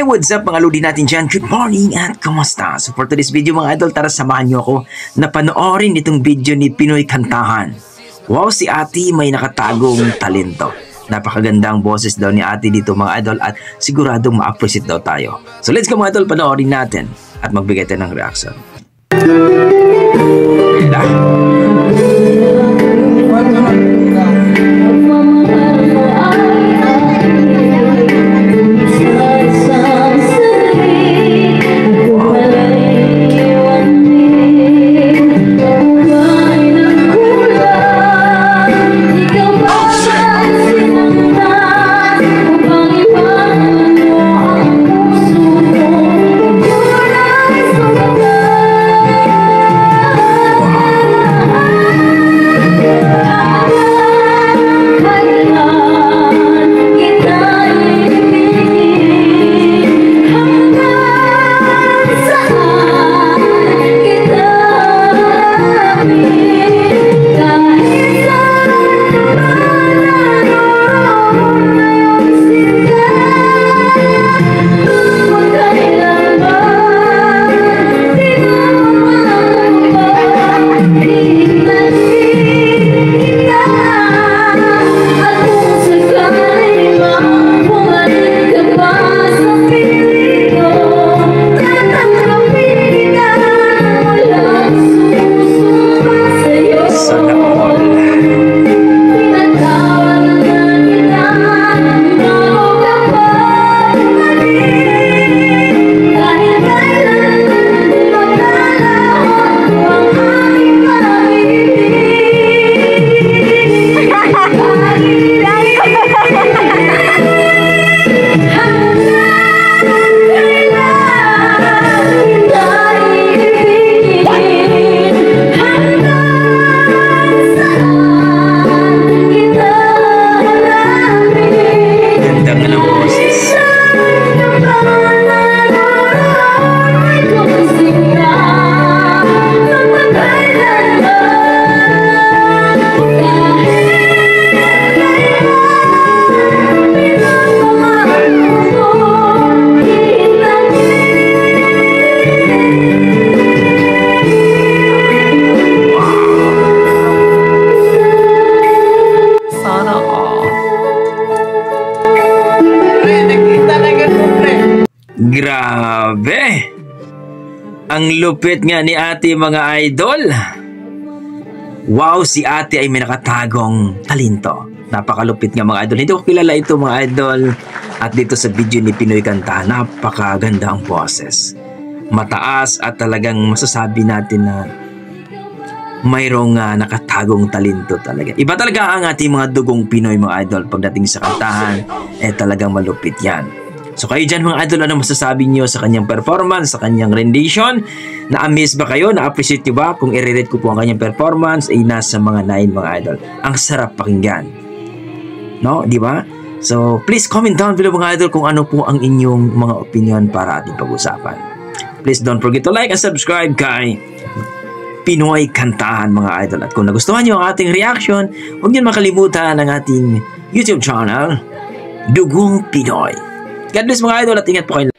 what's up mga lodi natin dyan? Good morning at kumusta? So for today's video mga idol, tara samahan nyo ako na panoorin itong video ni Pinoy Kantahan. Wow, si Ate may nakatagong talento. Napakagandang boses daw ni Ate dito mga idol at siguradong ma-appreciate daw tayo. So let's go mga idol, panoorin natin at magbigay tayo ng reaction. Grabe! Ang lupit nga ni Ate mga idol. Wow, si Ate ay may nakatagong talento. Napakalupit nga mga idol. Hindi ko kilala ito mga idol. At dito sa video ni Pinoy Kantahan, napakaganda ang boses. Mataas at talagang masasabi natin na mayroong nakatagong talento talaga. Iba talaga ang ating mga dugong Pinoy mga idol. Pagdating sa kantahan, talagang malupit yan. So kayo dyan mga idol, ano masasabi nyo sa kanyang performance, sa kanyang rendition? Na-amaze ba kayo? Na-appreciate nyo ba? Kung i-rate ko po ang kanyang performance, ay nasa mga 9 mga idol. Ang sarap pakinggan. No? Di ba? So please comment down below mga idol kung ano po ang inyong mga opinion para ating pag-usapan. Please don't forget to like and subscribe kay Pinoy Kantahan mga idol. At kung nagustuhan nyo ang ating reaction, huwag nyo makalimutan ang ating YouTube channel, Dugong Pinoy. God bless mga idol at ingat po kayo.